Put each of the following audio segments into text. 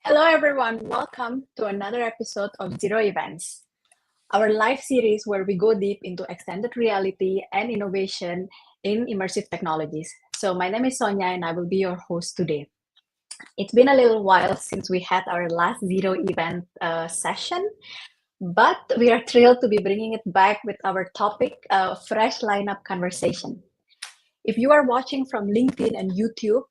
Hello, everyone. Welcome to another episode of Zero Events, our live series where we go deep into extended reality and innovation in immersive technologies. So, my name is Sonia, and I will be your host today. It's been a little while since we had our last Zero Event session, but we are thrilled to be bringing it back with our topic, fresh lineup conversation. If you are watching from LinkedIn and YouTube,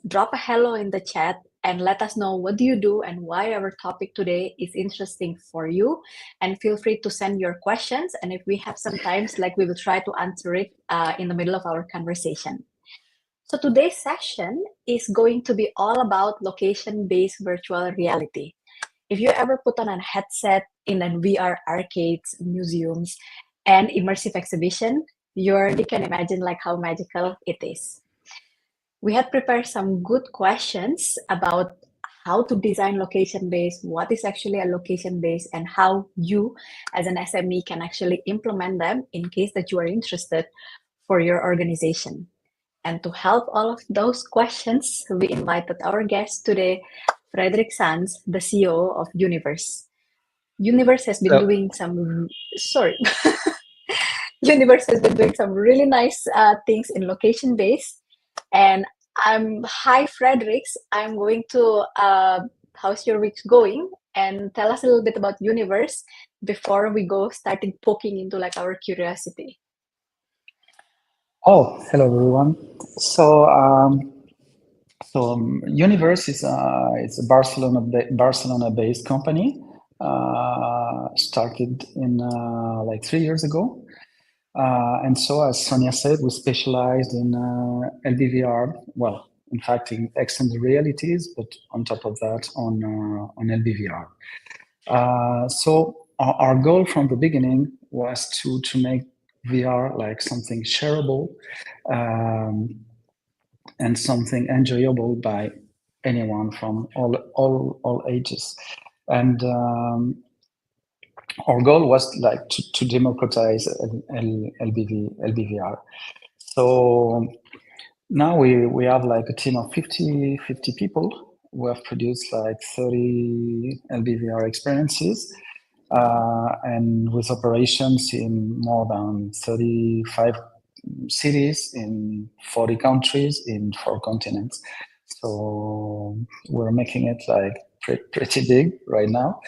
drop a hello in the chat and let us know what do you do and why our topic today is interesting for you. And feel free to send your questions. And if we have some times, like we will try to answer it in the middle of our conversation. So today's session is going to be all about location-based virtual reality. If you ever put on a headset in a VR arcades, museums, and immersive exhibition, you already can imagine like how magical it is. We had prepared some good questions about how to design location-based, what is actually a location-based, and how you as an SME can actually implement them in case that you are interested for your organization. And to help all of those questions, we invited our guest today, Frédéric Sanz, the CEO of Universe. Universe has been So, doing some, sorry, Universe has been doing some really nice things in location based. And hi, Fredericks. I'm going to, how's your week going? And tell us a little bit about Universe before we go starting poking into like our curiosity. hello everyone. Universe is it's a Barcelona-based company. Started in like 3 years ago. And so, as Sonia said, we specialized in LBVR. Well, in fact, in extended realities, but on top of that, on LBVR. So our goal from the beginning was to make VR like something shareable and something enjoyable by anyone from all ages. And our goal was like to democratize LBVR. So now we have like a team of 50 people. We have produced like 30 LBVR experiences. And with operations in more than 35 cities in 40 countries in 4 continents. So we're making it like pretty big right now.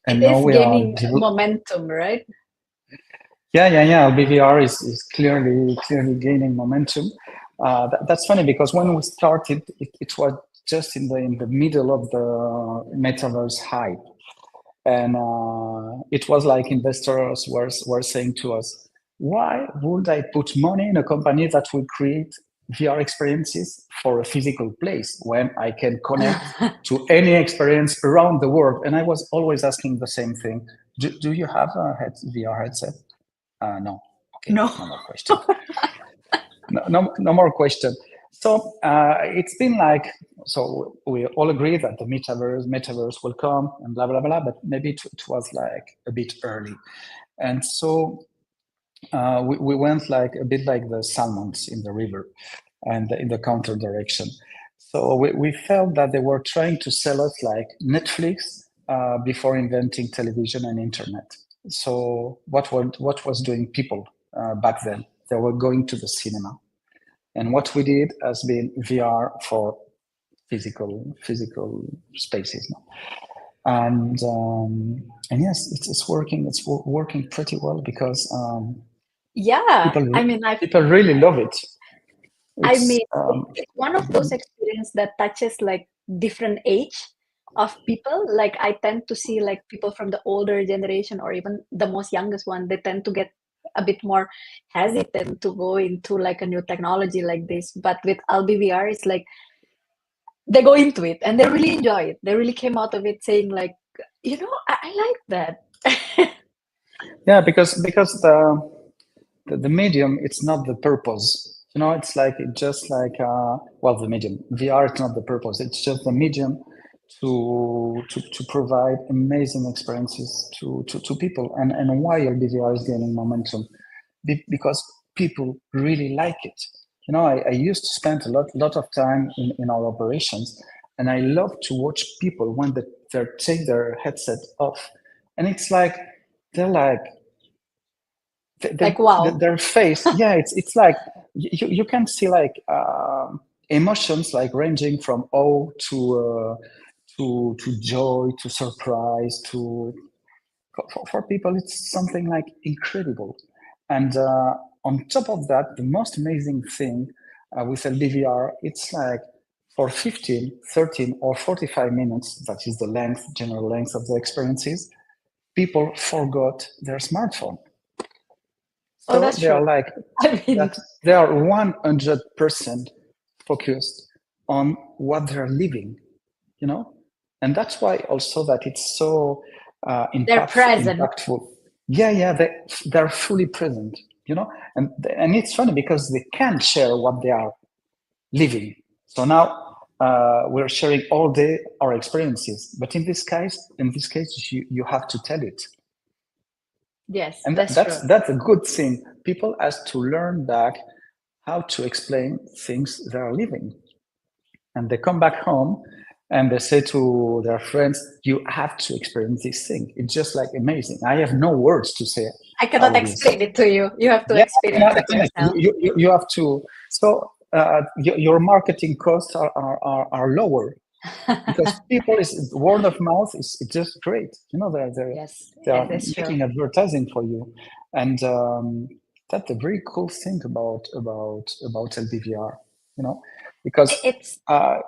And It now is we are gaining momentum, right? yeah. BVR is clearly gaining momentum. That's funny because when we started, it was just in the middle of the metaverse hype, and it was like investors were saying to us, "Why would I put money in a company that will create VR experiences for a physical place when I can connect to any experience around the world?" And I was always asking the same thing: Do you have a VR headset? No. Okay, No. no more question. No more question. So it's been like, so we all agree that the metaverse will come and blah, blah, blah, but maybe it was like a bit early. And so we went like a bit like the salmons in the river and in the counter direction. So we felt that they were trying to sell us like Netflix before inventing television and internet. So what was doing people back then? They were going to the cinema, and what we did has been VR for physical spaces now. And yes, it's working. It's working pretty well because Yeah, people really love it. I It's mean, it's one of those experiences that touches like different age of people. Like I tend to see like people from the older generation or even the most youngest one, they tend to get a bit more hesitant to go into like a new technology like this. But with LBVR, it's like they go into it and they really enjoy it. They really came out of it saying like, I like that. yeah, because the medium, it's not the purpose. It's like it just like the medium VR, it's not the purpose. It's just the medium to provide amazing experiences to people. And why LBVR is gaining momentum? Because people really like it. I used to spend a lot of time in our operations, and I love to watch people when they take their headset off, and it's like they're like Like, wow. their face. Yeah, it's like you can see like emotions like ranging from awe to joy to surprise to for people it's something like incredible. And on top of that, the most amazing thing with LDVR, it's like for 15, 13, or 45 minutes, that is the general length of the experiences, people forgot their smartphone. Oh, So that's they are true. like I mean, that. They are 100% focused on what they're living, you know, and that's why also that it's so they're present. impactful. Yeah, they're fully present, you know, and it's funny because they can share what they are living. So now we're sharing all day our experiences, but in this case, you have to tell it. Yes, And that's true. that's a good thing. People has to learn back how to explain things they are living. And they come back home and they say to their friends, you have to experience this thing. It's just like amazing. I have no words to say I how cannot it is. explain it to you. You have to Yeah, experience it yourself. you have to. So your marketing costs are lower because people is word of mouth is just great. You know, Yes, they yes, are that's true. making advertising for you, and that's a very cool thing about LDVR. You know, because It's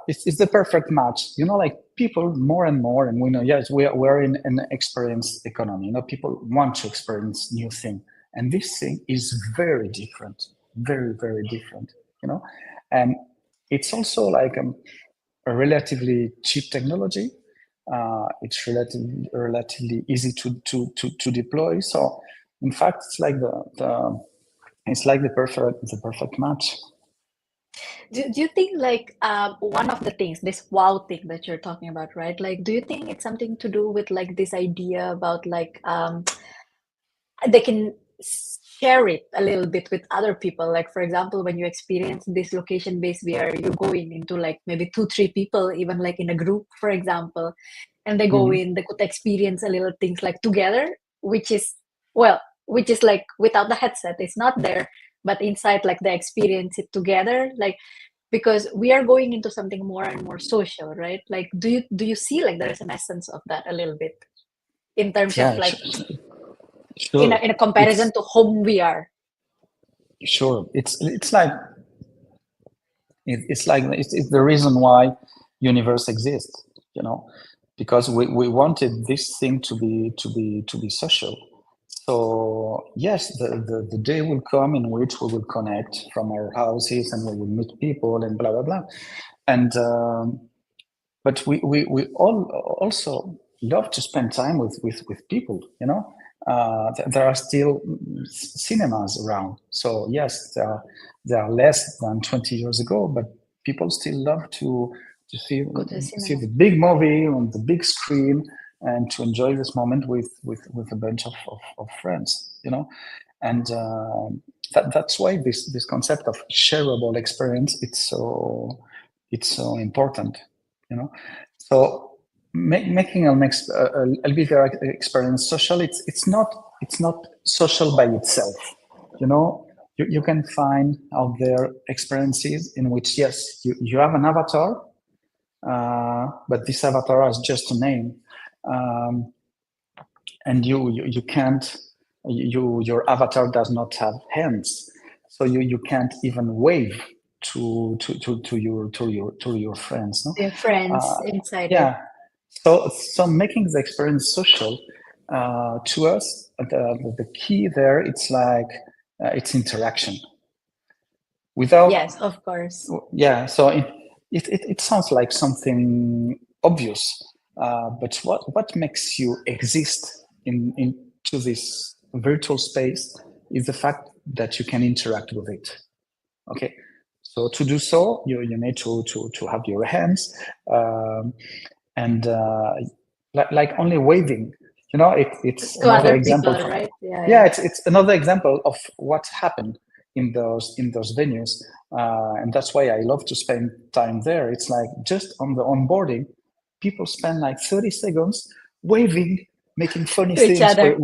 it's the perfect match. You know, like people more and more, and we know yes, we're in an experience economy. You know, people want to experience new thing, and this thing is very different, very different. You know, and it's also like a relatively cheap technology. It's relatively easy to deploy. So, in fact, it's like the perfect match. do you think like one of the things, this wow thing that you're talking about, right? Like, do you think it's something to do with like this idea about like they can share it a little bit with other people? Like, for example, when you experience this location-based VR, you're going into like maybe two, three people, even like in a group, for example, and they go Mhm. in, they could experience a little things like together, which is well, which is like without the headset, it's not there, but inside, like they experience it together, like because we are going into something more and more social, right? Like, do you see like there's an essence of that a little bit in terms of Yeah, like sure. in a comparison It's to home VR? sure. It's the reason why universe exists. You know, because we wanted this thing to be social. So yes, the day will come in which we will connect from our houses and we will meet people and blah blah blah. And but we all also love to spend time with people. You know, there are still cinemas around. So yes, there are less than 20 years ago, but people still love to Go to the see cinema. the big movie on the big screen and to enjoy this moment with a bunch of friends. You know, and that's why this concept of shareable experience it's so important. You know, so making LBVR experience social, it's not social by itself. You know, you can find out there experiences in which yes, you have an avatar, but this avatar has just a name, um, and you can't your avatar does not have hands, so you can't even wave to your friends. No? Your friends Uh, inside it. yeah. So making the experience social to us, the key there, it's like it's interaction. Without, Yes, of course. yeah. So it sounds like something obvious, but what makes you exist into this virtual space is the fact that you can interact with it. Okay. So to do so, you need to have your hands, and like only waving. It's To another other example. people, right? Yeah, Yeah, yeah. it's another example of what happened in those venues, and that's why I love to spend time there. It's like just on the onboarding, people spend like 30 seconds waving, making funny To each things other.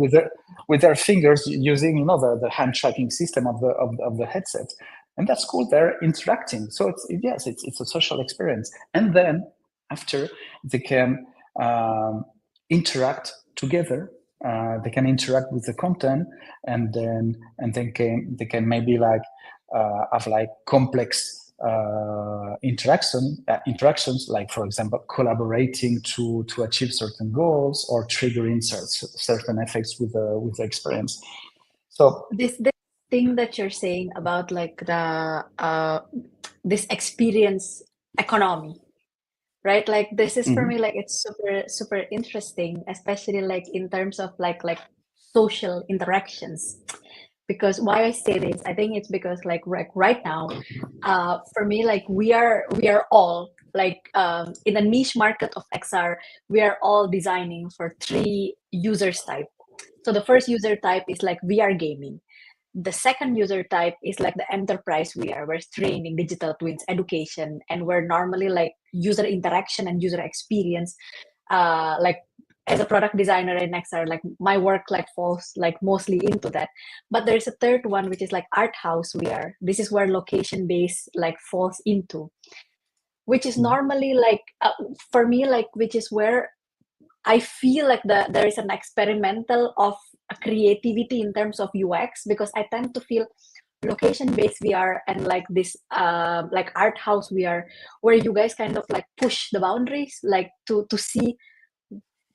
with their fingers using the hand tracking system of the headset, and that's cool. They're interacting, so it's a social experience, and then after they can interact together. They can interact with the content, and then they can maybe like have like complex interactions, like for example collaborating to achieve certain goals or triggering certain effects with the experience. So This thing that you're saying about like the this experience economy, right? Like this is for me like it's super interesting, especially like in terms of like social interactions. Because why I say this, I think it's because like right now, for me like we are all like in a niche market of XR, we are all designing for 3 users type. So the first user type is like VR gaming. The second user type is like the enterprise VR, where streaming, digital twins, education, and where normally like user interaction and user experience, like as a product designer in XR, like my work like falls like mostly into that. But there's a third one which is like art house VR. This is where location based like falls into, which is normally like for me like which is where I feel like there is an experimental of a creativity in terms of UX, because I tend to feel location-based VR and like this like art house VR, where you guys kind of like push the boundaries, like to see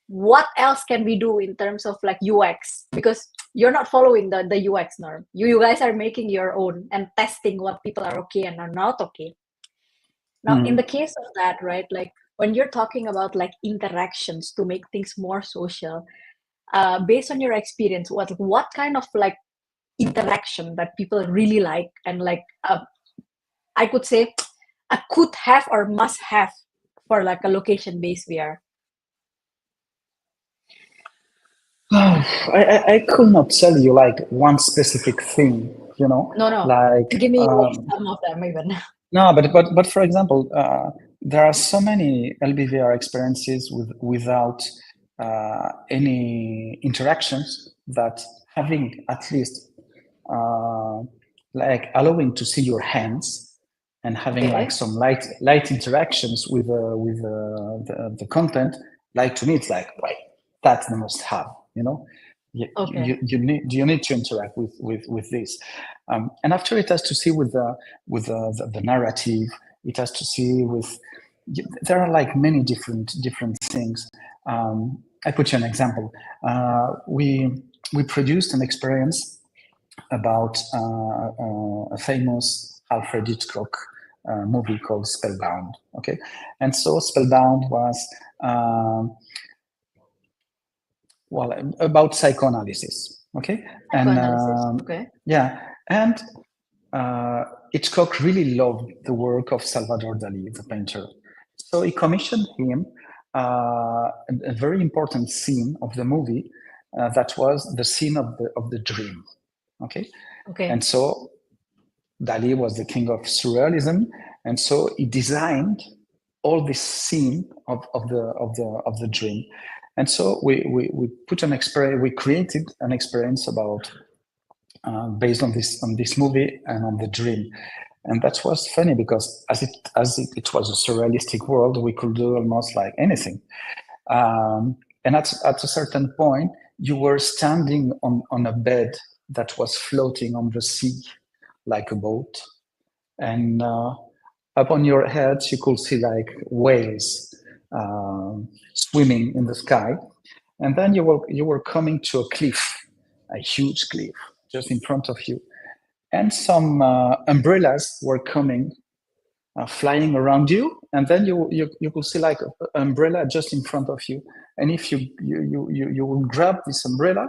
what else can we do in terms of like UX, because you're not following the UX norm. You guys are making your own and testing what people are okay and are not okay. Now, in the case of that, right, like when you're talking about like interactions to make things more social, based on your experience, what kind of like interaction that people really like, and like I could say a could have or must have for like a location-based VR? I could not tell you like one specific thing, No, like give me like some of them even. no, but for example, there are so many LBVR experiences without any interactions that having at least like allowing to see your hands and having Okay. like some light interactions with the content, like to me it's like right, that's the must have, Okay. you need to interact with this, and after it has to see with the narrative. It has to see with, there are like many different things. I put you an example. We produced an experience about a famous Alfred Hitchcock movie called Spellbound. Okay, and so Spellbound was well, about psychoanalysis. Okay, Psychoanalysis. and Okay. yeah, and Hitchcock really loved the work of Salvador Dali, the painter. So he commissioned him a very important scene of the movie that was the scene of the dream. Okay, Okay. and so Dali was the king of surrealism, and so he designed all this scene of the dream. And so we put an experience. We created an experience about based on this movie and on the dream. And that was funny because as it was a surrealistic world, we could do almost like anything. And at a certain point, you were standing on a bed that was floating on the sea like a boat, and up on your head you could see like whales swimming in the sky, and then you were coming to a cliff, a huge cliff just in front of you, and some umbrellas were coming flying around you, and then you could see like an umbrella just in front of you, and if you will grab this umbrella,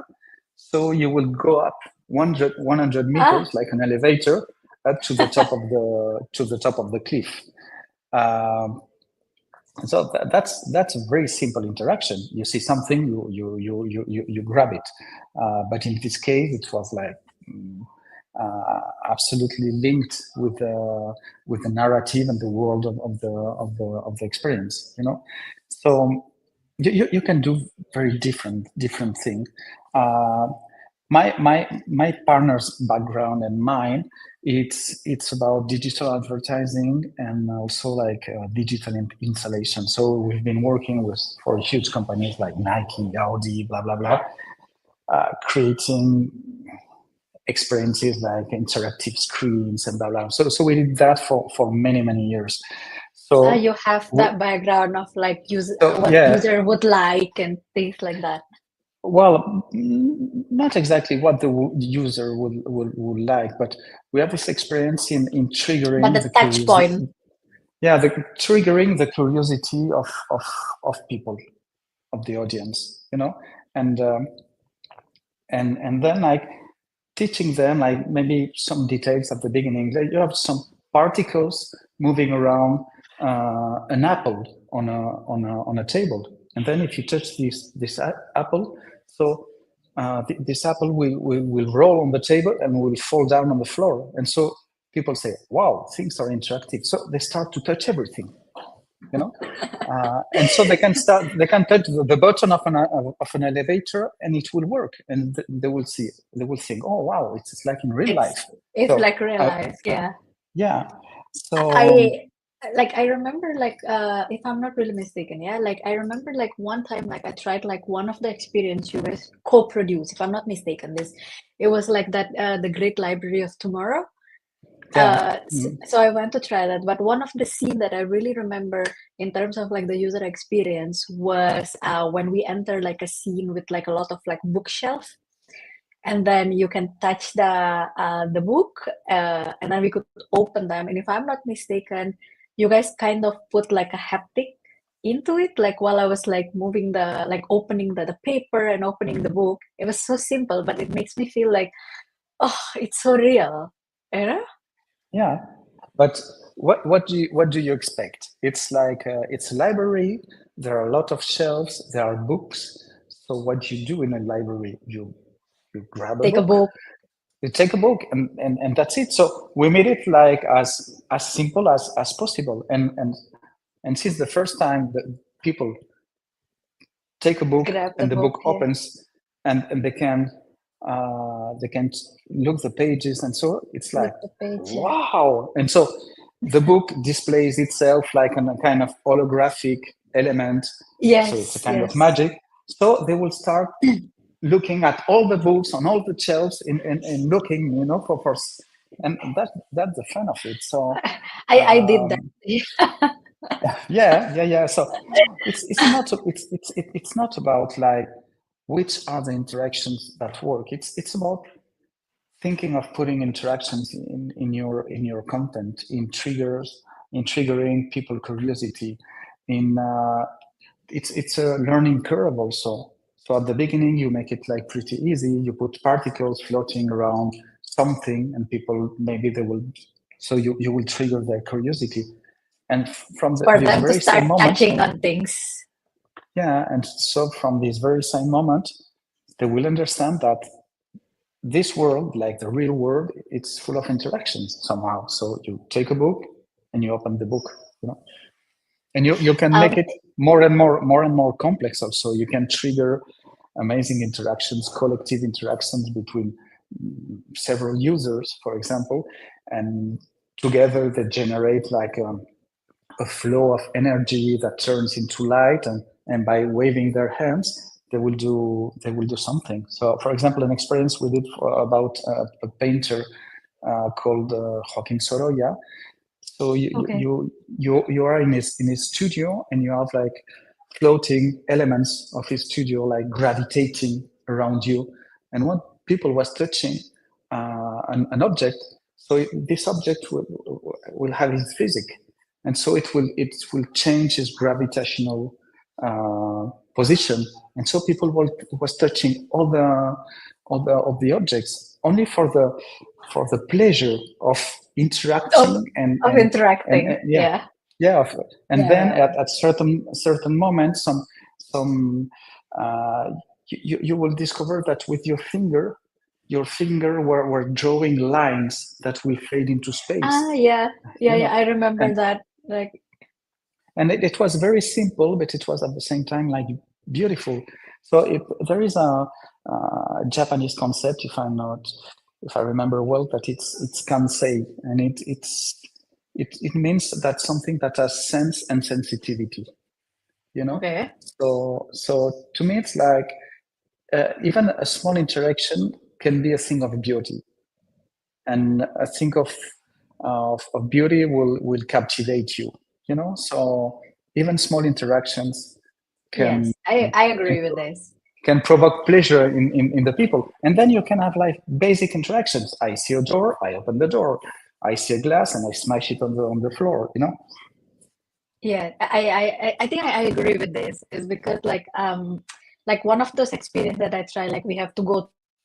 so you will go up 100 meters like an elevator up to the top of the cliff. So that's a very simple interaction. You see something, you grab it, but in this case, it was like absolutely linked with the narrative and the world of the experience. So you can do very different thing. My partner's background and mine, it's about digital advertising and also like digital installation. So we've been working for huge companies like Nike, Audi, blah blah blah, creating experiences like interactive screens and blah blah. So we did that for many years. So you have that background of like what yeah, user would like and things like that. well, not exactly what the user would like, but we have this experience in triggering But the touch curiosity. point. Yeah, triggering the curiosity of people, of the audience, and then like teaching them like maybe some details at the beginning. Like you have some particles moving around an apple on a table, and then if you touch this apple, so this apple will roll on the table and will fall down on the floor. And so people say, wow, things are interactive. So they start to touch everything, and so they can touch the button of an elevator and it will work, and they will think, oh wow, it's like in real life. It's So, like real life, yeah. Yeah. So I remember like if I'm not really mistaken, yeah, like I remember like one time like I tried like one of the experience you guys co-produce, if I'm not mistaken. It was like that the Great Library of Tomorrow. yeah. So I went to try that, but one of the scene that I really remember in terms of like the user experience was when we enter like a scene with like a lot of like bookshelf, and then you can touch the book, and then we could open them. And if I'm not mistaken, you guys kind of put like a haptic into it, like while I was like moving like opening the paper and opening the book. It was so simple, but it makes me feel like, oh, it's so real, you know? Yeah, but what do you expect? It's like it's a library. There are a lot of shelves. There are books. So what you do in a library, you grab a Take a book, book. you take a book, and that's it. So we made it like as simple as possible. And since the first time that people take a book Grab the and the book, book yeah. opens and they can look the pages, and so it's like, Flip the page, yeah. wow. And so the book displays itself like a kind of holographic element. Yes, So it's a kind of yes. magic. So they will start looking at all the books on all the shelves and looking, for and that's the fun of it. So I did that. yeah. So it's not about like which are the interactions that work. It's about thinking of putting interactions in your content, in triggering people curiosity. It's a learning curve also. So at the beginning you make it like pretty easy. You put particles floating around something, and people maybe they will. So you will trigger their curiosity, and from For this them to very same start moment, touching on things. yeah, and so from this very same moment, they will understand that this world, like the real world, it's full of interactions somehow. So you take a book and you open the book, and you can make it more and more complex. Also, you can trigger amazing interactions, collective interactions between several users, for example, and together they generate like a flow of energy that turns into light, and by waving their hands they will do something. So for example, an experience we did about a painter called Joaquin Sorolla. So you are in his studio, and you have like floating elements of his studio like gravitating around you, and when people was touching an object, so this object will have his physics, and so it will change his gravitational position, and so people was touching all the objects only for the pleasure of interacting and interacting, yeah. Yeah, and then Yeah. at certain moments, some you will discover that with your finger your finger were drawing lines that will fade into space. Yeah, I remember and, that. Like, and it was very simple, but it was at the same time like beautiful. So there is a Japanese concept, if I remember well, that it's kansei, and it means that something that has sense and sensitivity. okay. So to me, it's like even a small interaction can be a thing of beauty, and a thing of beauty will captivate you. So even small interactions can Yes, I agree with this. can provoke pleasure in the people, and then you can have like basic interactions. I see a door, I open the door. I see a glass, and I smash it on the floor. Yeah, I think I agree with this is because like one of those experiences that I try, like we have to go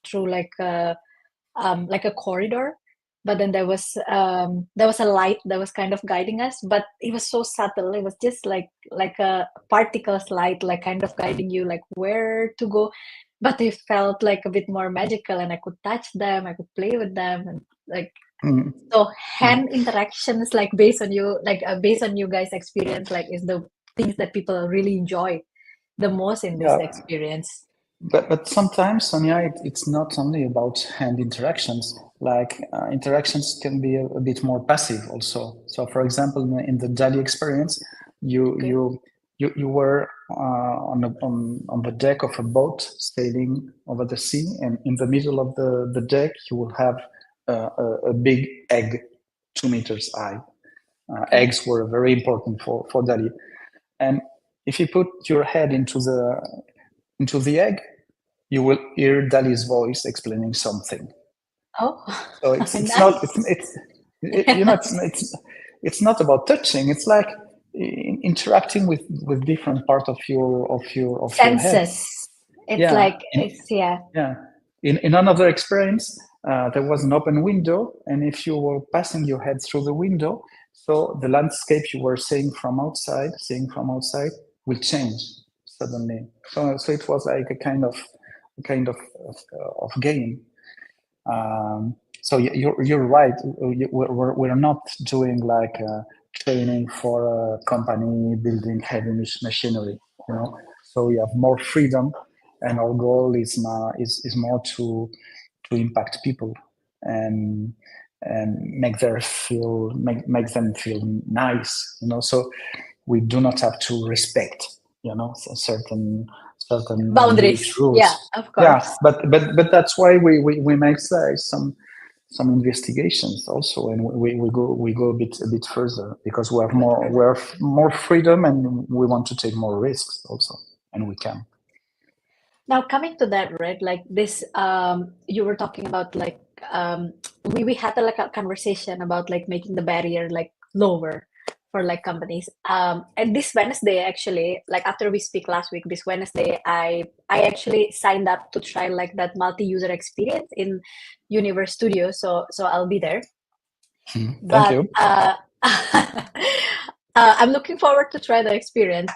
through like a corridor, but then there was a light that was kind of guiding us, but it was so subtle. It was just like a particles light, like kind of guiding you like where to go, but it felt like a bit more magical, and I could touch them, I could play with them, and like Mm. so hand interactions, like based on you guys' experience, like is the things that people really enjoy the most in this Yeah, experience. but sometimes, Sonia, it's not only about hand interactions. Like interactions can be a bit more passive also. So, for example, in the Dali experience, you Okay. you you were on the deck of a boat sailing over the sea, and in the middle of the deck, you will have a big egg, 2 meters high. Okay. Eggs were very important for Dali, and if you put your head into the egg, you will hear Dali's voice explaining something. Oh, So it's not nice. it's not about touching. It's like interacting with different part of your head. Senses. It's Yeah, like it's yeah. yeah. In another experience, there was an open window, and if you were passing your head through the window, so the landscape you were seeing from outside, will change suddenly. So it was like a kind of game. So you're right. We're not doing like training for a company building heavy machinery. So we have more freedom, and our goal is more to impact people and make them feel nice. So we do not have to respect certain English Boundaries. Yeah, rules. of Yeah, course. but that's why we make some investigations also, and we go a bit further, because we have more freedom, and we want to take more risks also, and we can. Now coming to that, right? Like this, you were talking about like we had like a conversation about like making the barrier like lower for like companies. And this Wednesday actually, like after we speak last week, this Wednesday, I actually signed up to try like that multi-user experience in Universe Studio. So I'll be there. Thank But you. I'm looking forward to try the experience.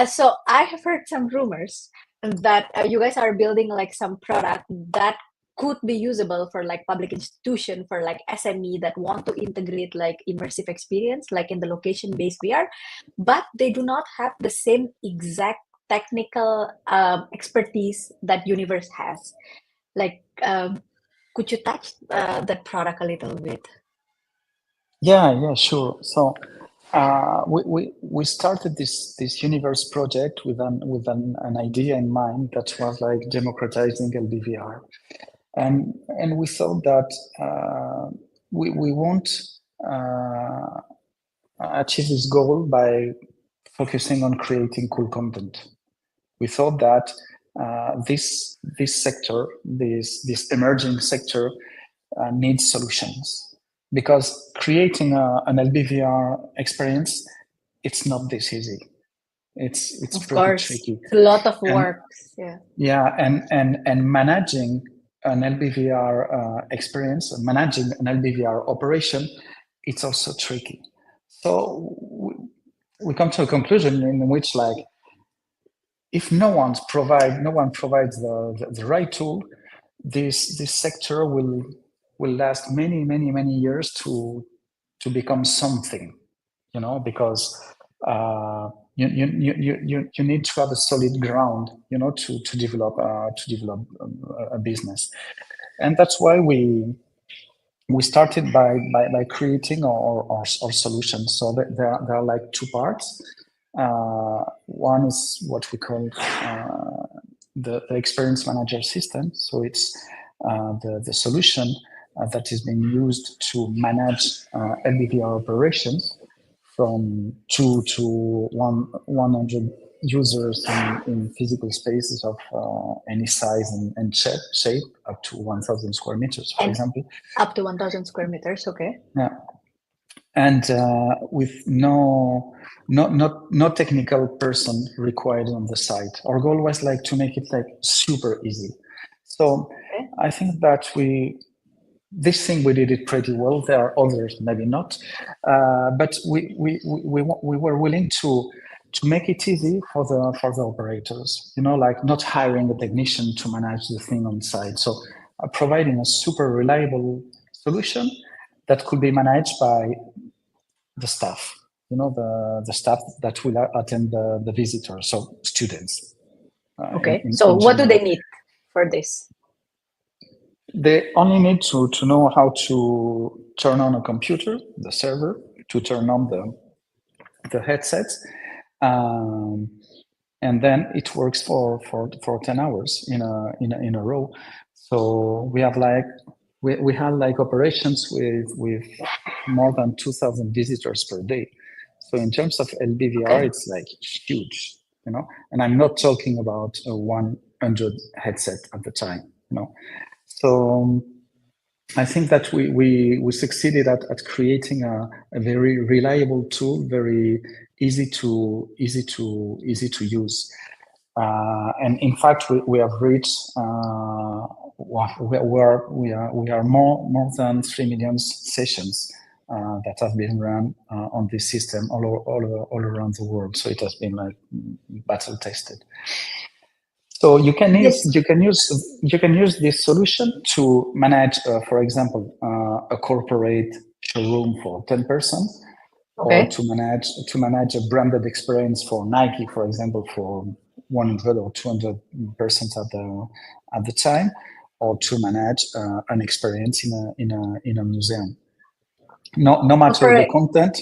So I have heard some rumors that you guys are building like some product that could be usable for like public institution, for like SME that want to integrate like immersive experience like in the location based VR, but they do not have the same exact technical expertise that Universe has. Like, could you touch that product a little bit? Yeah, sure. So we started this universe project with an idea in mind that was like democratizing LBVR, and we thought that we won't uh, achieve this goal by focusing on creating cool content. We thought that this sector, this emerging sector, needs solutions, because creating an LBVR experience, it's not this easy. It's Of pretty course, tricky, it's a lot of and work. Yeah. yeah, and managing an LBVR experience, managing an LBVR operation, it's also tricky. So we come to a conclusion in which, if no one provides the right tool, this sector will last many years to become something, because you need to have a solid ground, to develop a business. And that's why we started by creating our solution. So there are like two parts. One is what we call the experience manager system. So it's the solution that is being used to manage LBVR operations from 2 to 100 users in physical spaces of any size and shape, up to 1,000 square meters, for example. Up to 1,000 square meters, okay. Yeah. And with no technical person required on the site. Our goal was like to make it like super easy. So okay. I think that this thing we did it pretty well. There are others, maybe not, but we were willing to make it easy for the operators. Like not hiring a technician to manage the thing on site. So providing a super reliable solution that could be managed by the staff. The staff that will attend the visitors, so students. Okay. So what do they need for this? They only need to know how to turn on a computer, the server, to turn on the headsets, and then it works for 10 hours in a row. So we have we had like operations with more than 2,000 visitors per day. So in terms of LBVR, okay. It's like huge, And I'm not talking about a 100 headset at the time, So I think that we succeeded at creating a very reliable tool, very easy to use, and in fact we have reached we are more than 3 million sessions that have been run on this system all around the world. So it has been like battle tested. So you can use this solution to manage, for example, a corporate showroom for 10 persons, okay. Or to manage a branded experience for Nike, for example, for 100 or 200 persons at the time, or to manage an experience in a museum. No matter the content,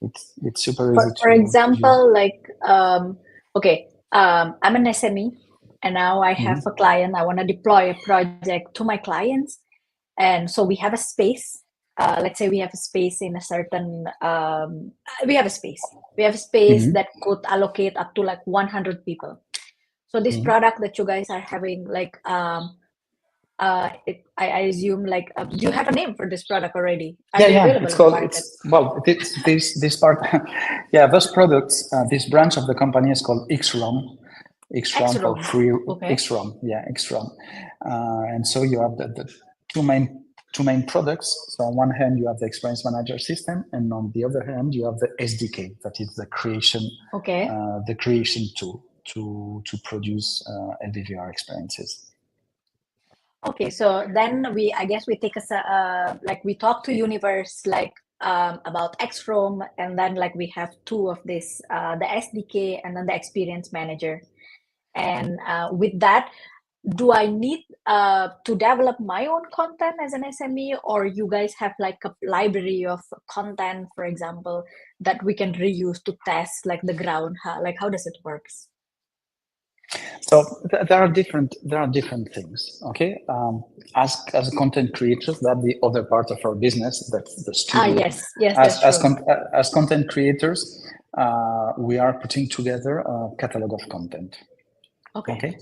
it's super easy. For example, like okay. I'm an SME, and now I have a client. I want to deploy a project to my clients, and so we have a space. Let's say we have a space in a certain. We have a space that could allocate up to like 100 people. So this product that you guys are having, like, I assume, like, you have a name for this product already. It's called. This part. Yeah, those products. This branch of the company is called XROM. XROM for free. Okay. XROM. Yeah, XROM. And so you have the two main products. So on one hand you have the Experience Manager system, and on the other hand you have the SDK, that is the creation. Okay. The creation tool to produce LBVR experiences. Okay, so then I guess we take like we talk to Universe like about XROM, and then like we have two of this, the SDK and then the Experience Manager. And with that, do I need to develop my own content as an SME, or you guys have like a library of content, for example, that we can reuse to test like the ground? Like how does it work? So there are different things. Okay, as content creators, that's the other part of our business. That's the studio. Yes. As content creators, we are putting together a catalog of content. Okay.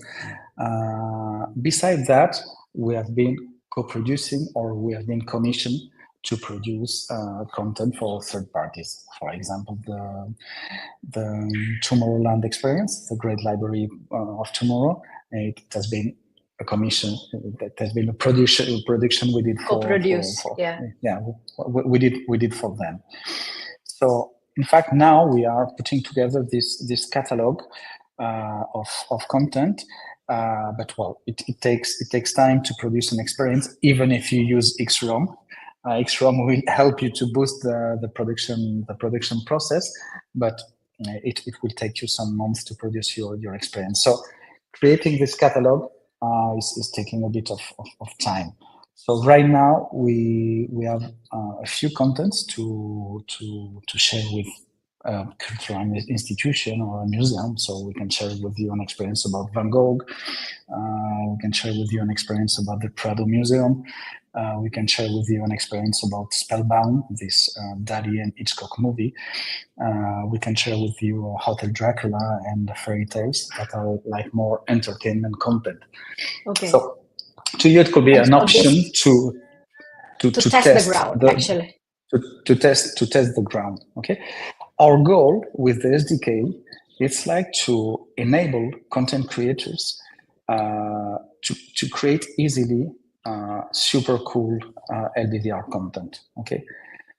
Besides that, we have been co-producing, or we have been commissioned to produce content for third parties. For example, the Tomorrowland experience, the Great Library of Tomorrow. It has been a commission. That has been a production we did for. Co-produce. We did for them. So in fact, now we are putting together this catalog of content, but well, it takes time to produce an experience, even if you use XROM. XROM will help you to boost the production process, but it will take you some months to produce your experience. So creating this catalog is taking a bit of time. So right now we have a few contents to share with a cultural institution or a museum. So we can share with you an experience about Van Gogh. We can share with you an experience about the Prado Museum. We can share with you an experience about Spellbound, this Dali and Hitchcock movie. We can share with you Hotel Dracula and the fairy tales that are like more entertainment content. Okay. So to you, it could be an option to test the ground, actually. To test the ground. Okay. Our goal with the SDK is like to enable content creators to create easily super cool LDVR content. Okay.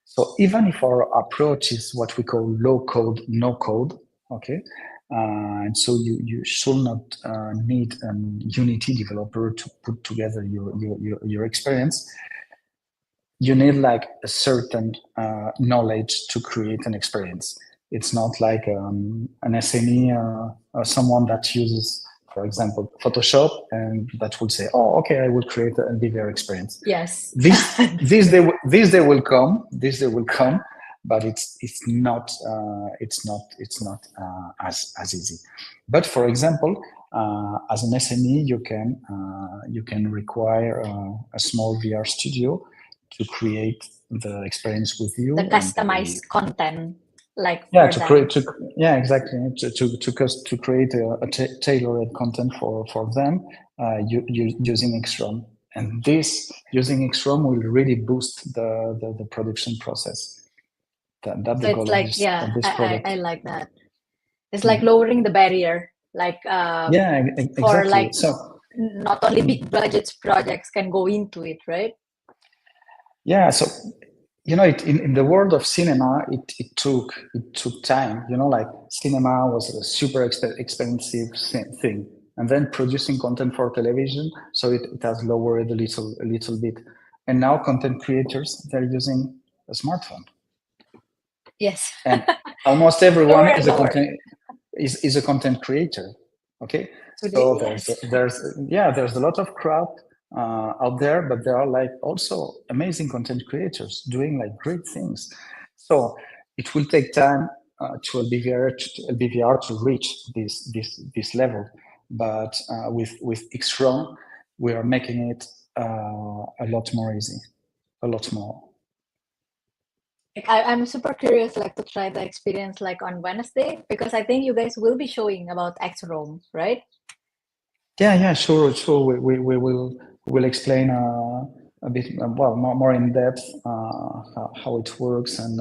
So even if our approach is what we call low code, no code, okay, and so you should not need a Unity developer to put together your experience. You need like a certain knowledge to create an experience. It's not like an SME or someone that uses, for example, Photoshop, and that would say, "Oh, okay, I will create a LDVR experience." Yes. This day will come. This day will come, but it's not as easy. But for example, as an SME, you can require a small VR studio to create the experience with you. The customized content. Exactly, to create a tailored content for them using XROM, and this using XROM will really boost the production process. That's the goal of this product. I like that. It's like lowering the barrier, exactly. For like not only big budgets projects can go into it, right? Yeah, so in the world of cinema, it took time. Like cinema was a super expensive thing, and then producing content for television, so it has lowered a little bit. And now content creators, they're using a smartphone. Yes. And almost everyone is a content creator. Okay, so there's a lot of crowd out there, but there are like also amazing content creators doing like great things. So it will take time to LBVR to reach this level, but with XROM we are making it a lot more easy, a lot more. I'm super curious, like to try the experience like on Wednesday, because I think you guys will be showing about XROM, right? Yeah, sure. We'll explain a bit more in depth how it works and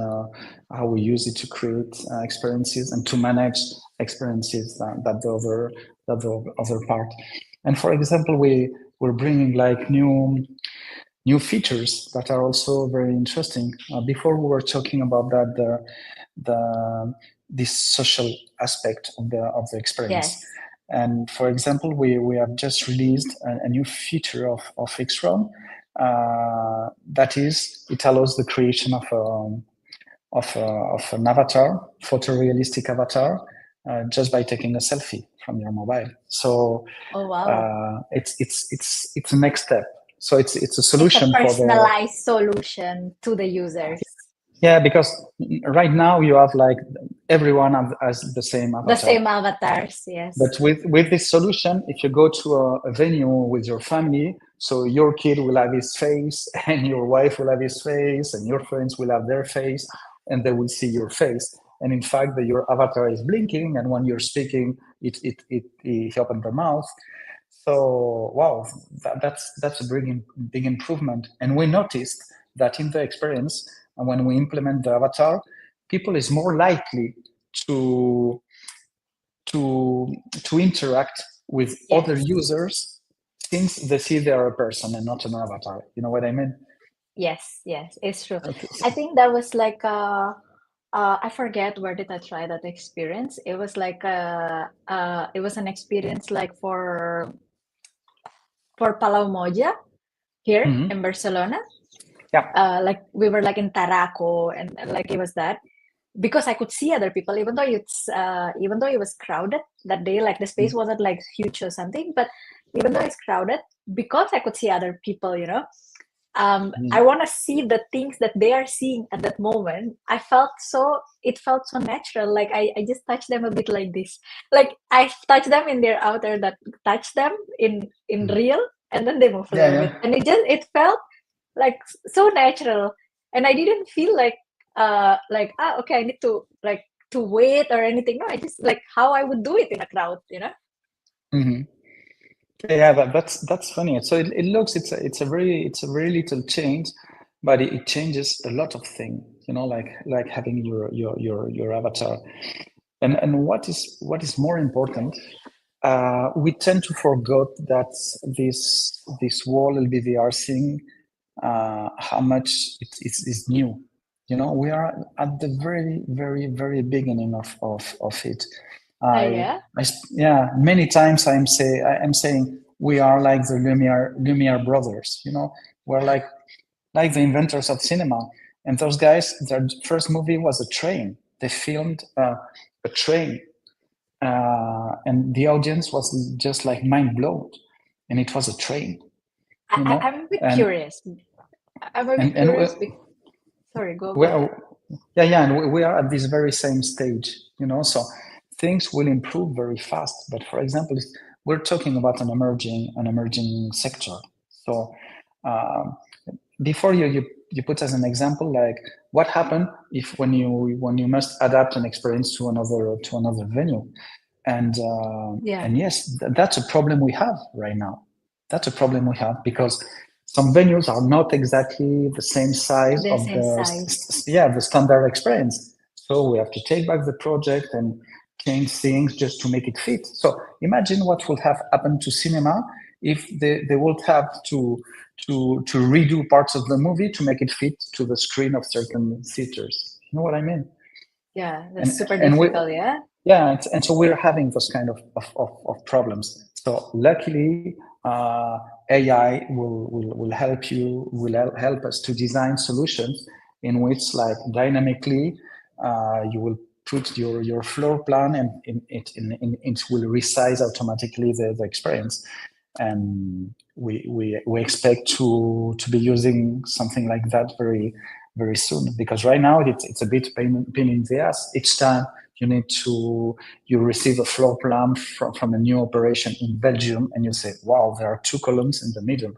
how we use it to create experiences and to manage experiences that the other part. And for example, we're bringing like new features that are also very interesting. Before we were talking about that this social aspect of the experience. Yes. And for example, we have just released a new feature of XROM. That is, it allows the creation of an avatar, photorealistic avatar, just by taking a selfie from your mobile. So, it's a next step. So it's a solution, it's a personalized solution to the users. Yeah, because right now you have like everyone has the same avatar. The same avatars, yes. But with this solution, if you go to a venue with your family, so your kid will have his face, and your wife will have his face, and your friends will have their face, and they will see your face. And in fact, your avatar is blinking, and when you're speaking, it opens the mouth. So wow, that's a big improvement. And we noticed that in the experience, and when we implement the avatar, people is more likely to interact with other users since they see they are a person and not an avatar. You know what I mean? Yes, it's true. Okay. I think that was like I forget where did I try that experience. It was like it was an experience like for Palau Moja here Hmm. in Barcelona. Yeah. Like we were like in Taraco, and like it was that because I could see other people, even though it was crowded that day, like the space wasn't like huge or something, but even though it's crowded, because I could see other people, I want to see the things that they are seeing at that moment. It felt so natural. Like I just touch them a bit like this. Like I touch them in their outer that touch them in Mhm. real, and then they move a Yeah, little bit. yeah. And it felt like so natural. And I didn't feel like okay, I need to like to wait or anything. No, I just like how I would do it in a crowd. Hmm. Yeah, that's funny. So it looks it's a very little change, but it changes a lot of things. Like having your avatar. And what is more important, we tend to forget that this whole LBVR thing, how much is new. We are at the very, very, very beginning of it. Yeah. Yeah, many times I'm saying we are like the Lumiere brothers. We're like the inventors of cinema. And those guys, their first movie was a train. They filmed a train, and the audience was just like mind blown, and it was a train. I'm a bit And curious. I'm a bit and curious. Sorry, go well, ahead. yeah, and we are at this very same stage. So things will improve very fast. But for example, we're talking about an emerging sector. So um, before you put as an example, like what happened if when you must adapt an experience to another venue. And yes, that's a problem we have right now. That's a problem we have because some venues are not exactly the same size The of same size. the standard experience. So we have to take back the project and change things just to make it fit. So imagine what would have happened to cinema if they would have to redo parts of the movie to make it fit to the screen of certain theaters. You know what I mean? Yeah, And that's super and we difficult. Yeah. yeah, and so we're having those kind of problems. So luckily, AI will help help us to design solutions in which, like, dynamically, you will put your floor plan, and it will resize automatically the experience. And we expect to be using something like that very, very soon, because right now it's a bit pain in the ass. Each time you receive a floor plan from a new operation in Belgium, and you say, wow, there are two columns in the middle.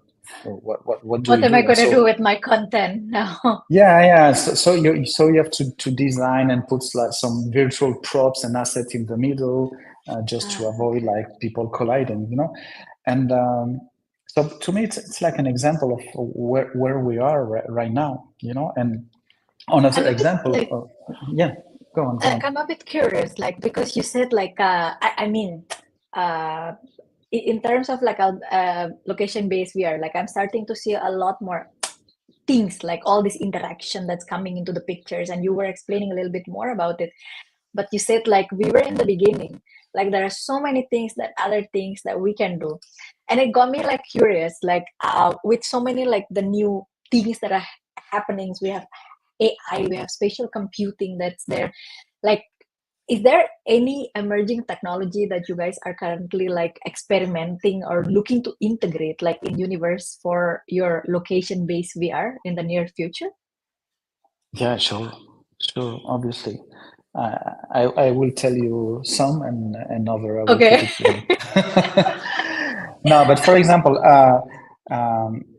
Well, what do What we am I do? And gonna do so with my content now? yeah. So you have to design and put like some virtual props and assets in the middle, just to avoid Okay. like people colliding. And so to me, it's like an example of where we are right now. And another I'm a bit example, like yeah, go on, go on. I'm a bit curious, like because you said like I mean, uh, in terms of like a location-based VR, like I'm starting to see a lot more things, like all this interaction that's coming into the pictures, and you were explaining a little bit more about it. But you said like we were in the beginning, like there are so many other things that we can do, and it got me like curious, like with so many like the new things that are happenings. We have AI, we have spatial computing that's there. Like, is there any emerging technology that you guys are currently like experimenting or looking to integrate like in universe for your location based VR in the near future? Yeah, sure, obviously. I will tell you some, and other I will keep Okay. it to me. No, but for example,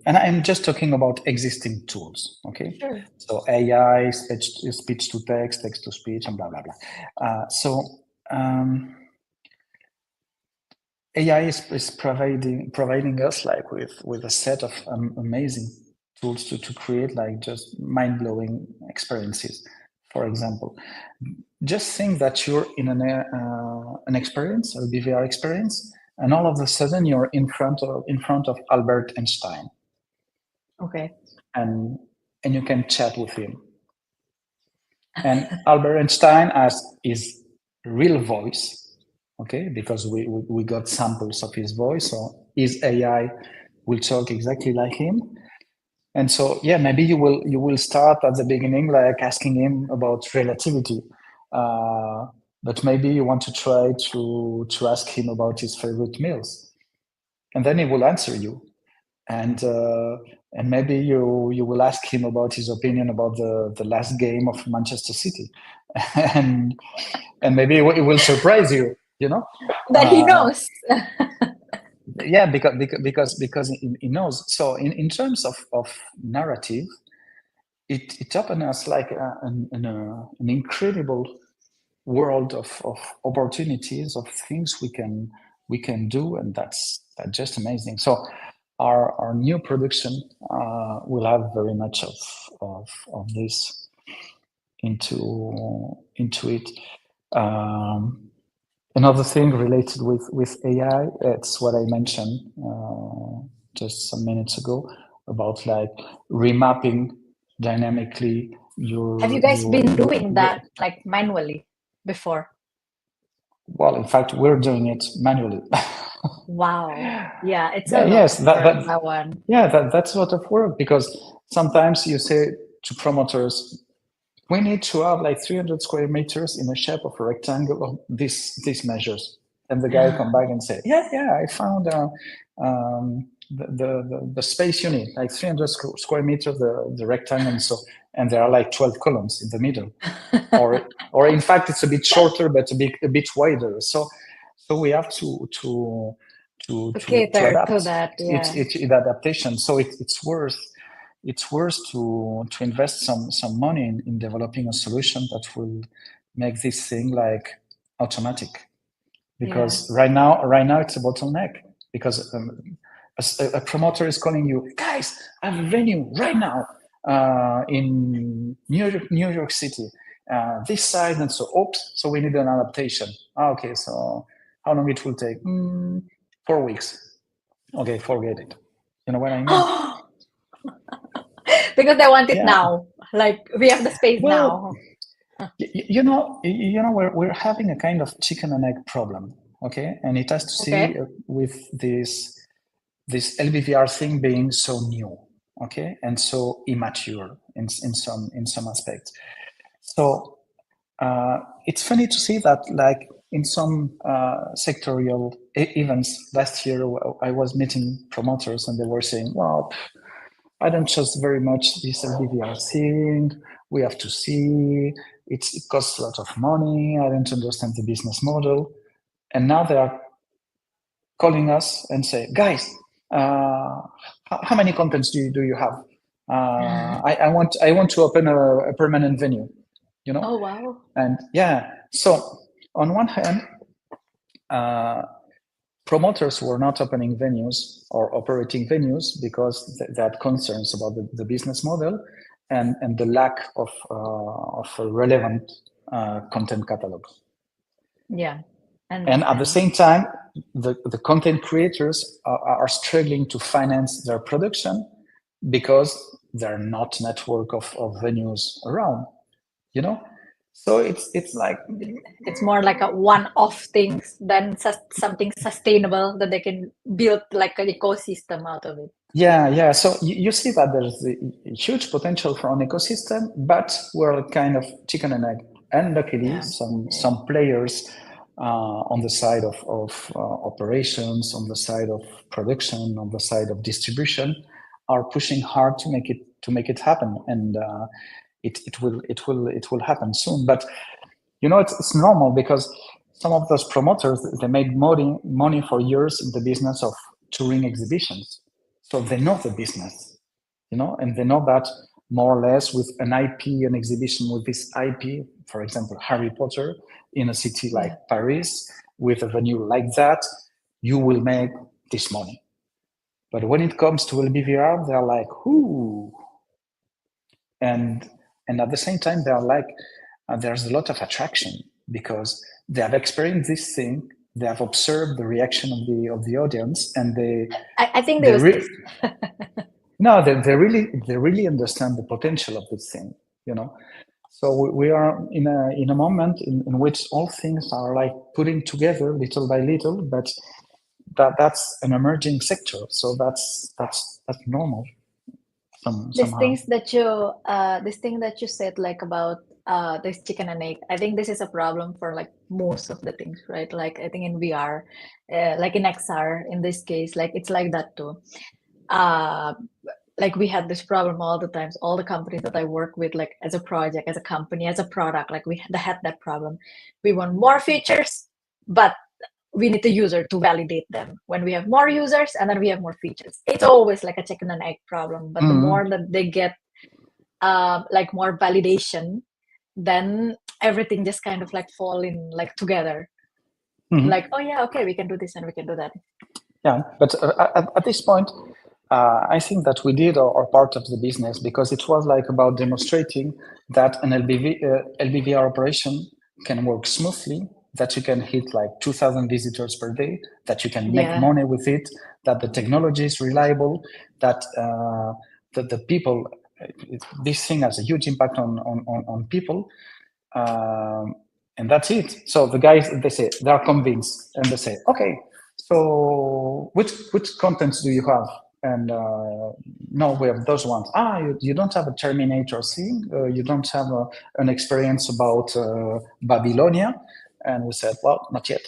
and I'm just talking about existing tools, okay? Sure. So AI, speech to text, text to speech, and blah blah blah. So AI is providing us like with a set of amazing tools to create like just mind-blowing experiences. For example, just think that you're in an experience, a BVR experience, and all of a sudden you're in front of Albert Einstein, Okay. and you can chat with him. And Albert Einstein has his real voice, okay, because we got samples of his voice, so his AI will talk exactly like him. And so, yeah, maybe you will start at the beginning, like asking him about relativity, but maybe you want to try to ask him about his favorite meals, and then he will answer you. And maybe you will ask him about his opinion about the last game of Manchester City, and maybe it will surprise you. You know, That he knows. yeah, because he knows. So in terms of narrative, it opened us like an incredible world of opportunities, of things we can do, and that's just amazing. So our new production will have very much of this into it. Another thing related with AI, it's what I mentioned just some minutes ago about like remapping dynamically your. Have you guys been doing that like manually before? Well, in fact, we're doing it manually. Wow. Yeah, it's a Yeah, lot yes, of work, that one. yeah, that's a lot of work because sometimes you say to promoters, we need to have like 300 square meters in the shape of a rectangle of these measures. And the guy come back and say, yeah, I found the space you need, like 300 square meters, the rectangle, and there are like 12 columns in the middle, or in fact it's a bit shorter but a bit wider. So we have to Cater adapt. to that, yeah. It's adaptation. So it's worth to invest some money in developing a solution that will make this thing like automatic, because right now it's a bottleneck, because a promoter is calling you, guys, I have a venue right now in New York City, this side, and so we need an adaptation. Okay, so how long it will take? 4 weeks. Okay, forget it. You know what I mean? Because they want it Yeah. now. Like, we have the space Well, now. you know, we're having a kind of chicken and egg problem, okay? And it has to see with this LBVR thing being so new, okay, and so immature in some aspects. So it's funny to see that, like in some sectorial events last year, I was meeting promoters and they were saying, well, I don't trust very much this LBVR thing. We have to see. It costs a lot of money. I don't understand the business model. And now they are calling us and say, guys, how many contents do you have? I want to open a permanent venue, you know? Oh, wow. And yeah, so on one hand, promoters were not opening venues or operating venues because they had concerns about the business model and the lack of a relevant content catalog. Yeah. And at the same time, the content creators are struggling to finance their production because there are not network of venues around, you know? So it's like, it's more like a one-off things than something sustainable that they can build like an ecosystem out of it. Yeah. So you see that there's a huge potential for an ecosystem, but we're kind of chicken and egg. And luckily, some players on the side of operations, on the side of production, on the side of distribution, are pushing hard to make it happen, and it will happen soon. But you know, it's normal because some of those promoters, they made money for years in the business of touring exhibitions, so they know the business, you know, and they know that more or less with an IP, an exhibition with this IP, for example, Harry Potter, in a city like Paris, with a venue like that, you will make this money. But when it comes to LBVR, they're like, whoo. And at the same time, they're like, there's a lot of attraction because they have experienced this thing, they have observed the reaction of the audience, and I think they no, they really understand the potential of this thing, you know. So we are in a moment in which all things are like putting together little by little, but that's an emerging sector. So that's normal These somehow. things this thing that you said like about this chicken and egg, I think this is a problem for like most of the things, right? Like I think in VR, like in XR, in this case, like it's like that too. Uh, like we had this problem all the times. All the companies that I work with, like as a project, as a company, as a product, like we had that problem. We want more features, but we need the user to validate them. When we have more users and then we have more features, it's always like a chicken and egg problem. But the Mhm. more that they get like more validation, then everything just kind of like fall in like together. Mhm. Like, oh yeah, okay, we can do this and we can do that. Yeah, but at this point, I think that we did our part of the business because it was like about demonstrating that an LBVR operation can work smoothly, that you can hit like 2,000 visitors per day, that you can make Yeah. money with it, that the technology is reliable, that the people, this thing has a huge impact on people. And that's it. So the guys, they are convinced, and they say, okay, so which contents do you have? And no, we have those ones. You don't have a Terminator thing. You don't have an experience about Babylonia. And we said, well, not yet.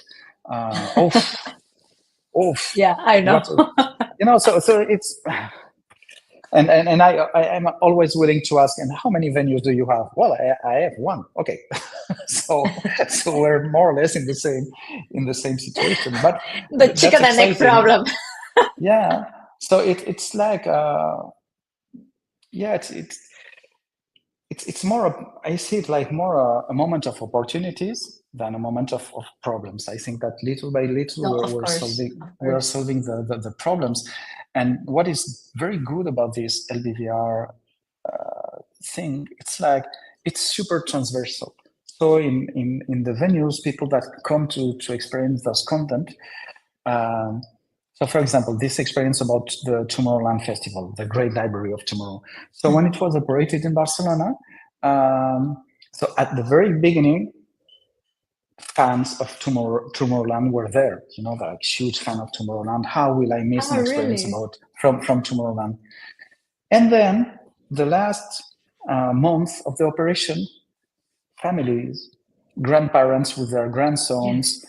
Oof, oof. Yeah, I know. What so it's and I am always willing to ask, and how many venues do you have? Well, I have one. Okay, so we're more or less in the same situation, but The that's chicken and egg exciting. problem. Yeah. So it's like yeah, it's more I see it like more a moment of opportunities than a moment of problems. I think that little by little No, we're, of we're course, solving of we're course. solving the problems. And what is very good about this LBVR thing, it's like it's super transversal. So in the venues, people that come to experience this content, so for example, this experience about the Tomorrowland Festival, the Great Library of Tomorrow. So when it was operated in Barcelona, so at the very beginning, fans of Tomorrowland were there. Like huge fan of Tomorrowland. How will I miss Oh, an experience really? about from Tomorrowland? And then the last month of the operation, families, grandparents with their Yeah. grandsons,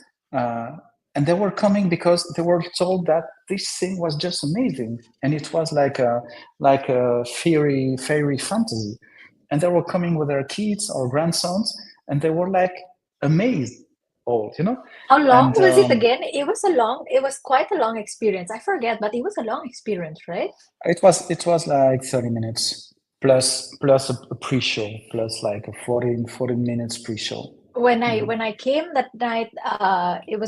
and they were coming because they were told that this thing was just amazing, and it was like a fairy fantasy, and they were coming with their kids or grandsons, and they were like amazed, all. How long And was it again? It was quite a long experience. I forget, but it was a long experience, right? it was like 30 minutes plus a pre-show, plus like a 40 minutes pre-show. When I came that night, it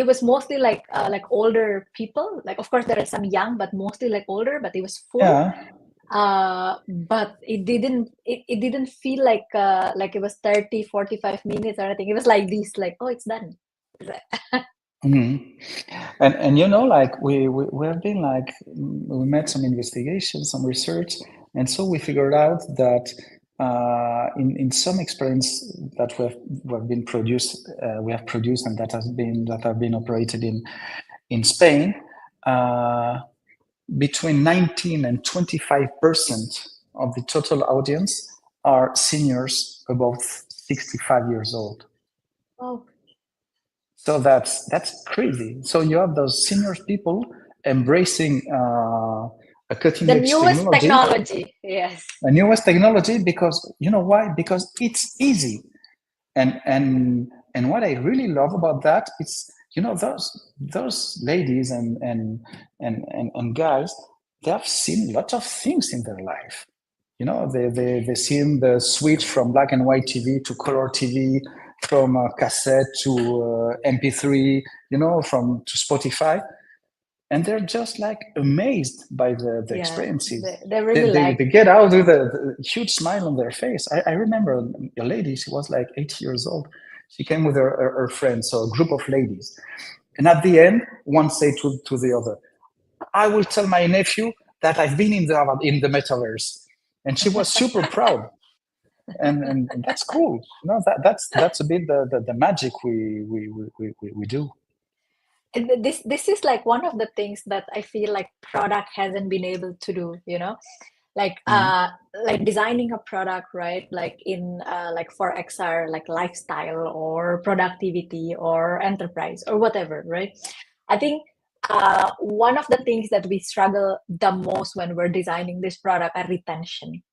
was mostly like older people. Like of course there are some young, but mostly like older. But it was full. Yeah. But it didn't feel like it was 30, 45 minutes or anything. It was like this, like, oh, it's done. Mhm. And like we have been like we made some investigations, some research, and so we figured out that in some experience that we have produced and that have been operated in Spain, uh, between 19 and 25% of the total audience are seniors above 65 years old. Oh, So that's crazy. So you have those senior people embracing a cutting the edge newest technology, technology. Yes. a newest technology, because you know why? Because it's easy. And what I really love about that is those ladies and guys, they have seen lots of things in their life. They seen the switch from black and white TV to color TV, from cassette to MP3, from to Spotify, and they're just like amazed by the Yeah, experiences. they They, really they, like. they get out with a huge smile on their face. I remember a lady, she was like 80 years old. She came with her friends, so a group of ladies. And at the end, one said to the other, I will tell my nephew that I've been in the metaverse. And she was super proud. and that's cool. That's a bit the magic we do. And this is like one of the things that I feel like product hasn't been able to do, like like designing a product, right? Like in like for XR, like lifestyle or productivity or enterprise or whatever, right? I think one of the things that we struggle the most when we're designing this product are retention,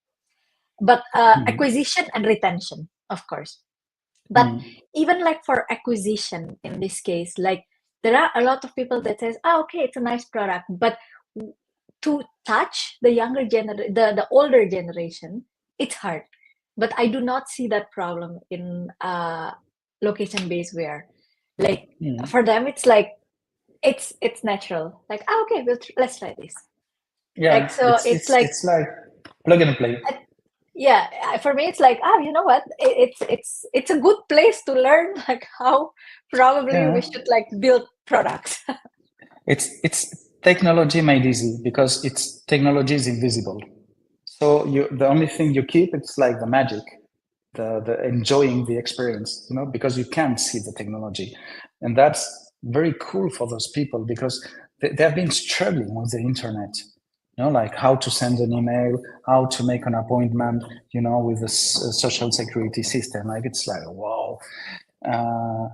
but acquisition and retention, of course. But even like for acquisition in this case, like there are a lot of people that says, oh, okay, it's a nice product, but to touch the younger generation, the older generation, it's hard. But I do not see that problem in location-based VR. Like for them, it's like it's natural. Like, oh, okay, let's try this. Yeah, like so it's like plug and play. Yeah, for me it's like, you know what, it's a good place to learn like how probably we should like build products. It's technology made easy because it's technology is invisible. So the only thing you keep, it's like the magic, the enjoying the experience, because you can't see the technology. And that's very cool for those people because they have been struggling with the internet, like how to send an email, how to make an appointment, with the social security system. Like it's like, wow,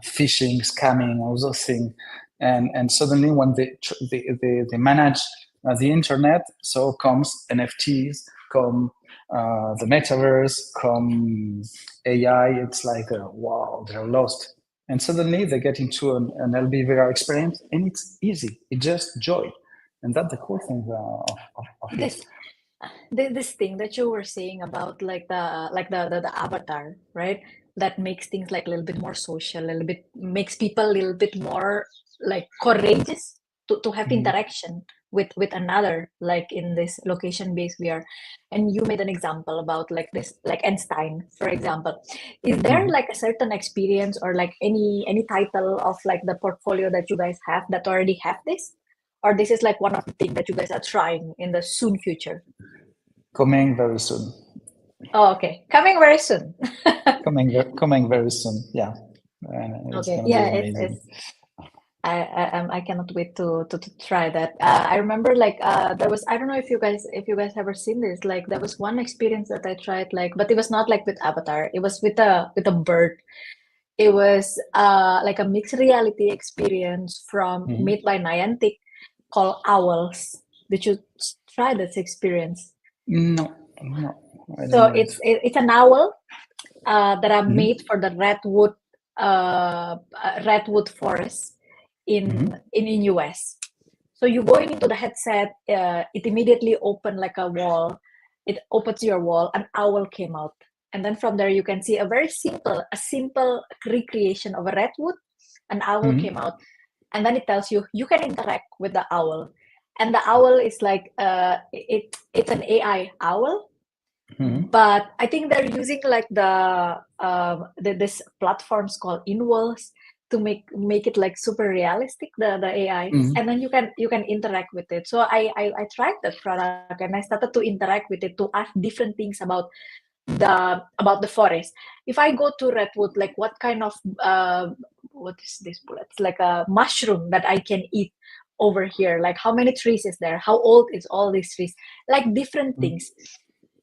phishing, scamming, all those things. And suddenly when they manage the internet, so comes NFTs, come the metaverse, come AI. It's like, wow, they're lost. And suddenly they get into an LBVR experience, and it's easy. It's just joy. And that's the cool thing of this thing that you were saying about like the avatar, right? That makes things like a little bit more social, a little bit makes people a little bit more like courageous to have interaction with another, like in this location-based VR. And you made an example about like this, like Einstein, for example. Is there like a certain experience or like any title of like the portfolio that you guys have that already have this? Or this is like one of the things that you guys are trying in the soon future? Coming very soon. Oh, okay. Coming very soon. coming very soon. Yeah. Okay. Yeah, I cannot wait to try that. I remember like there was, I don't know if you guys ever seen this, like there was one experience that I tried, like, but it was not like with Avatar. It was with a bird. It was like a mixed reality experience made by Niantic called Owls. Did you try this experience? No. So it's an owl that are made for the redwood forest in US. So you go into the headset, it immediately opened like a wall. It opens your wall, an owl came out. And then from there you can see a simple recreation of a redwood. An owl came out. And then it tells you can interact with the owl. And the owl is like it's an AI owl. But I think they're using like this platforms called Inwalls to make it like super realistic, the AI, and then you can interact with it. So I tried that product and I started to interact with it to ask different things about the forest. If I go to redwood, like what kind of what is this bullet? It's like a mushroom that I can eat over here. Like how many trees is there? How old is all these trees? Like different things.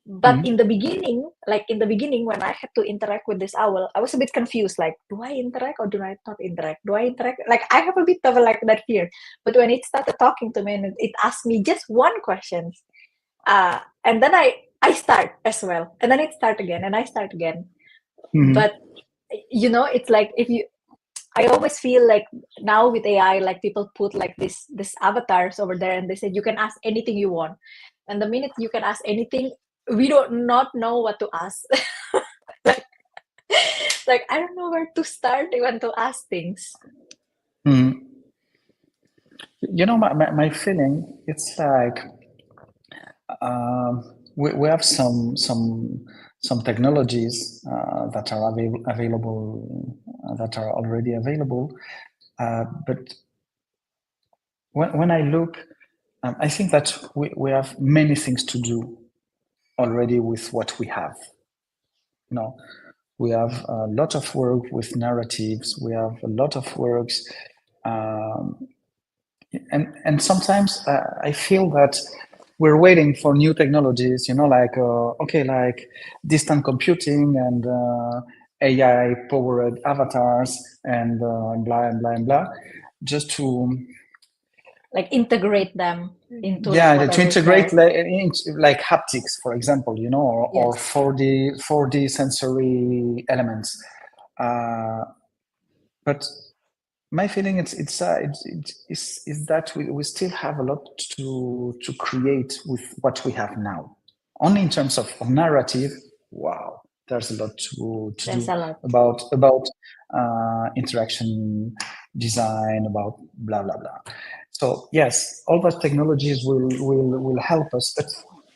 But in the beginning, when I had to interact with this owl, I was a bit confused. Like, do I interact or do I not interact? Do I interact? Like, I have a bit of like that fear. But when it started talking to me and it asked me just one question, and then I start as well, and then it start again, and I start again. But it's like I always feel like now with AI, like people put like this avatars over there, and they said you can ask anything you want, and the minute you can ask anything, we don't not know what to ask. like I don't know where to start even to ask things. My feeling, it's like we have some technologies that are available, that are already available, but when I look, I think that we have many things to do already with what we have. We have a lot of work with narratives. We have a lot of works, and sometimes I feel that we're waiting for new technologies. Like like distant computing and AI powered avatars and blah and blah and blah, just to like integrate them into like to whatever is integrate there. like haptics, for example, or Yes. 4D sensory elements. But my feeling is that we still have a lot to create with what we have now. Only in terms of narrative, wow, there's a lot to There's do a lot. about interaction design, about blah blah blah. So yes, all those technologies will help us, but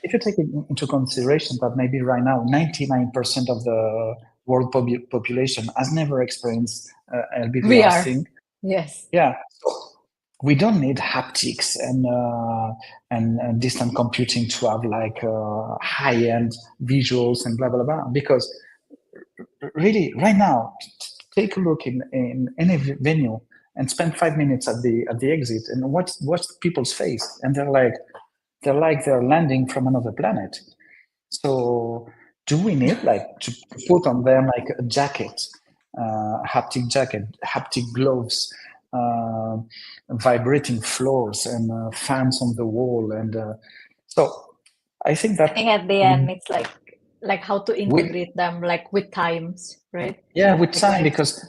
if you take it into consideration that maybe right now 99% of the world population has never experienced LBVR VR. thing. Yes. Yeah, so we don't need haptics and distant computing to have like high-end visuals and blah blah blah. Because really, right now, take a look in any venue and spend 5 minutes at the exit and watch people's face, and they're like they're landing from another planet. So do we need like to put on them like a jacket, haptic jacket, haptic gloves, vibrating floors and fans on the wall? And so I think I that think at the end it's like how to integrate them like with times, right? with Like time, life. because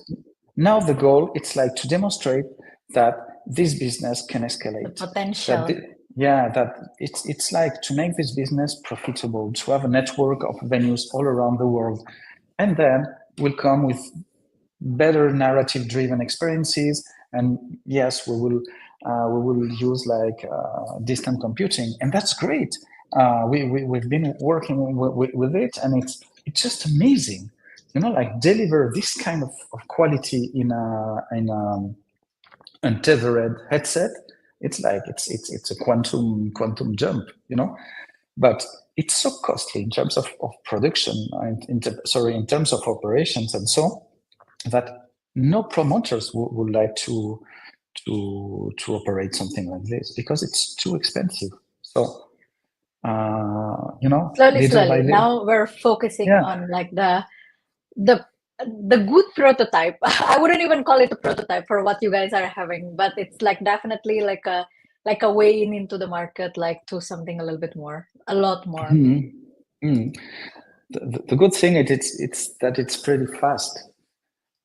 now the goal it's like to demonstrate that this business can The escalate. potential. That it's like to make this business profitable, to have a network of venues all around the world, and then will come with better narrative driven experiences. And yes, we will use like distant computing, and that's great. We've been working with it, and it's just amazing, like deliver this kind of quality in a untethered headset. It's like it's a quantum jump, but it's so costly in terms of production, in terms of operations and so, that no promoters would like to operate something like this because it's too expensive. So little by Slowly. little. Now we're focusing Yeah. on like the good prototype. I wouldn't even call it a prototype for what you guys are having, but it's like definitely like a way into the market, like to something a little bit more, a lot more. The good thing it's that it's pretty fast.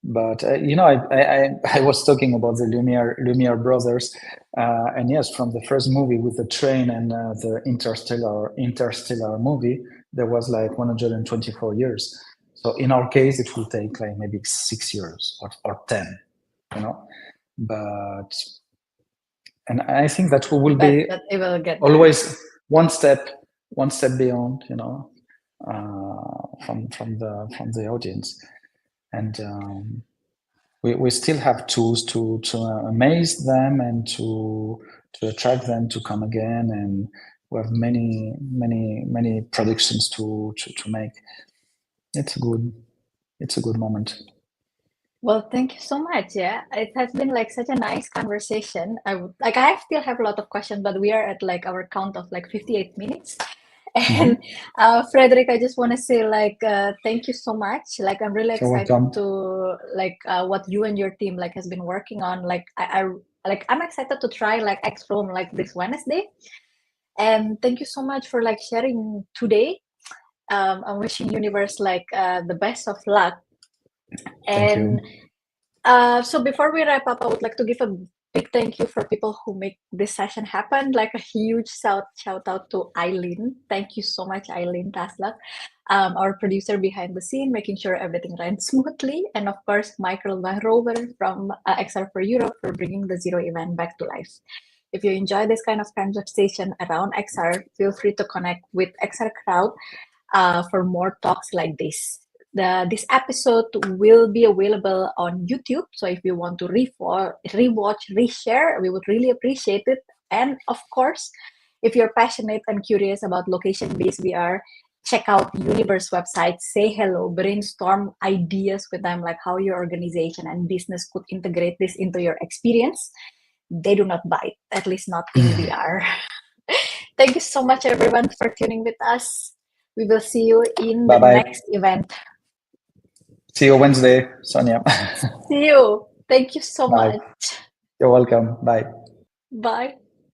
But I was talking about the Lumiere brothers, and yes, from the first movie with the train and the interstellar movie, there was like 124 years. So in our case, it will take like maybe 6 years or 10, But and I think that we will be But it will get always one step beyond, from the audience. And we still have tools to amaze them and to attract them to come again, and we have many predictions to make. It's a good moment. Well, thank you so much. Yeah, it has been like such a nice conversation. I still have a lot of questions, but we are at like our count of like 58 minutes. And Frédéric, I just want to say like thank you so much. Like I'm really You're excited welcome. to like what you and your team like has been working on. Like I'm excited to try like X-Roam like this Wednesday. And thank you so much for like sharing today. I'm wishing universe like the best of luck. Thank you. And so before we wrap up, I would like to give a big thank you for people who make this session happen. Like a huge shout out to Eileen. Thank you so much, Eileen Taslak, our producer behind the scene, making sure everything ran smoothly. And of course, Michael Van Rover from XR for Europe for bringing the Zero event back to life. If you enjoy this kind of conversation around XR, feel free to connect with XR Crowd for more talks like this. This episode will be available on YouTube. So if you want to rewatch, reshare, we would really appreciate it. And of course, if you're passionate and curious about location-based VR, check out Universe website, say hello, brainstorm ideas with them, like how your organization and business could integrate this into your experience, they do not bite, at least not in VR. Thank you so much, everyone, for tuning with us. We will see you in the Bye-bye. next event. See you Wednesday, Sonia. See you. Thank you so Bye. much. You're welcome. Bye. Bye.